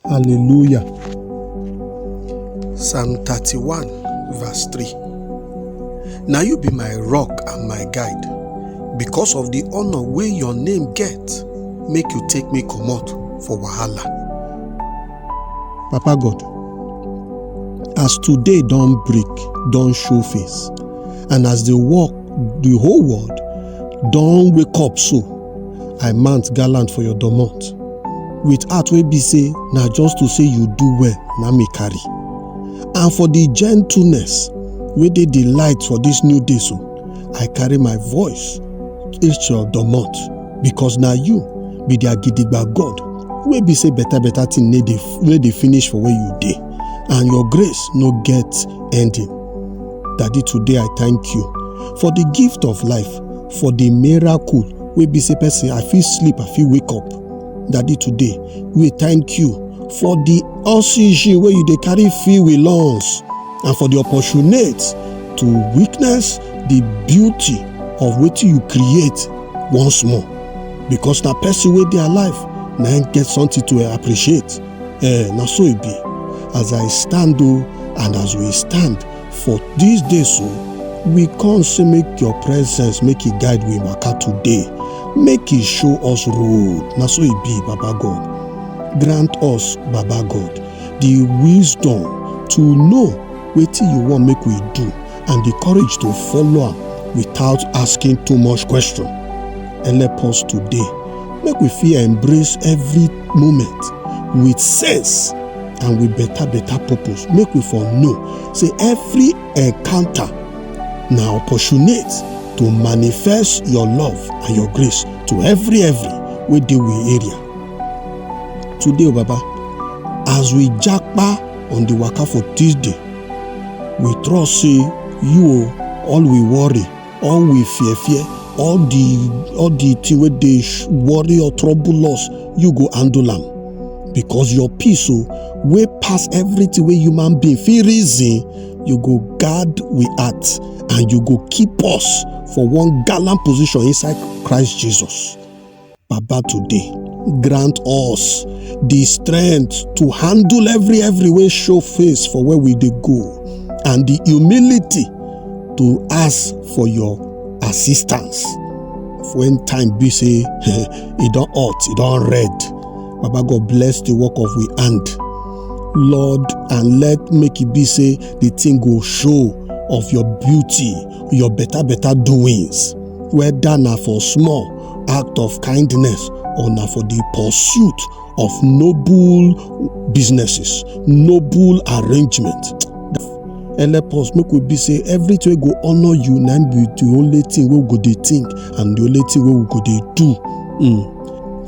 Hallelujah. Psalm 31 verse 3. Now you be my rock and my guide. Because of the honor wey your name get, make you take me comot for wahala. Papa God, as today don break, don show face, and as the whole world don wake up so, I mount gallant for your domot. With heart wey be say, na just to say you do well, na me carry. And for the gentleness wey dey the light for this new day so, I carry my voice reach your domot, because na you be the agidigba God wey be say better thing wey dey finish for where you dey, and your grace no get ending. Daddy, today I thank you for the gift of life, for the miracle wey be say person I fit sleep, I fit wake up. Daddy, today we thank you for the oxygen wey you dey carry fill with lungs, and for the opportunity to witness the beauty of wetin you create once more, because na person wey dey alive na him get something to appreciate. Na so e be. As I stand and as we stand for this day so, we come say make your presence make e guide we waka today, make e show us road. Na so e be, Baba God. Grant us, Baba God, the wisdom to know wetin you want make we do, and the courage to follow am without asking too much question. And help us today, make we fit embrace every moment with sense and with better purpose. Make we for know say every encounter na opportunity to manifest your love and your grace to every wey dey we area. Today, Baba, as we japa on the waka for this day, we trust say you all we worry, all we fear, all the thing wey dey worry or trouble us, you go handle am. Because your peace wey pass everything wey human being fit reason, you go guard we heart, and you go keep us for one gallant position inside Christ Jesus. Baba, today grant us the strength to handle every way show face for where we dey go, and the humility to ask for your assistance when time be say e don hot, e don red. Baba God, bless the work of we hand, Lord, and let make it be say the thing go show of your beauty, your better doings, whether na for small act of kindness or na for the pursuit of noble businesses, noble arrangement. And help us make we be say everything we go honor you, na be the only thing we go dey think and the only thing we go dey do.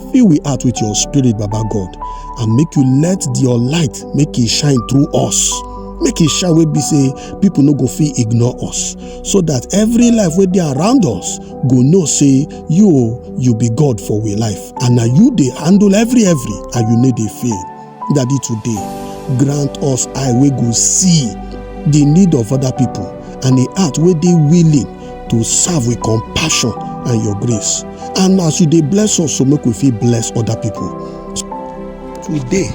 Fill we heart with your spirit, Baba God, and make you let your light make it shine through us. Make it shine wey be say people no go fit ignore us, so that every life wey dey around us go know say you be God for we life, and na you dey handle every and you no dey fail. Daddy, today grant us eye wey go see the need of other people, and a heart wey dey willing to serve with compassion and your grace. And as you dey bless us, so make we fit bless other people. Today,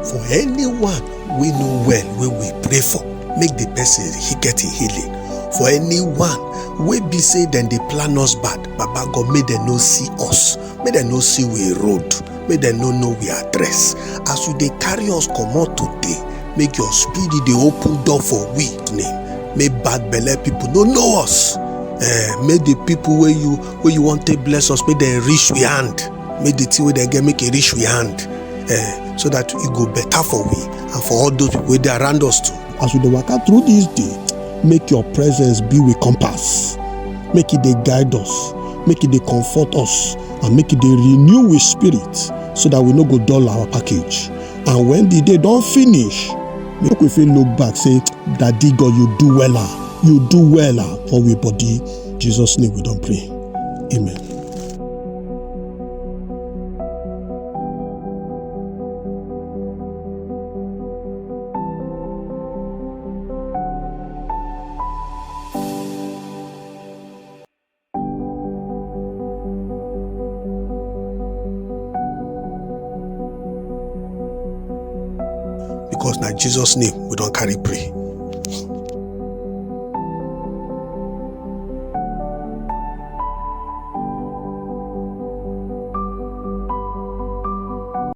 for anyone we know well, wey we pray for, make the person he get a healing. For anyone wey be say dem dey plan us bad, Baba God, make dem no see us, make dem no see we road, make dem no know we address. As you dey carry us comot today, make your spirit dey open door for we name. Make bad belle people no know us. Make the people wey you want to bless us, make them reach we hand. Make the thing wey they get make it reach we hand, so that it go better for we and for all those people wey dey around us too. As we dey waka through this day, make your presence be with compass. Make it dey guide us, make it dey comfort us, and make it dey renew with spirit, so that we no go dull our package. And when the day don finish, make we fit look back say, Daddy God, you do wella, for we body. In Jesus' name we don pray. Amen. because na Jesus name we don carry pray.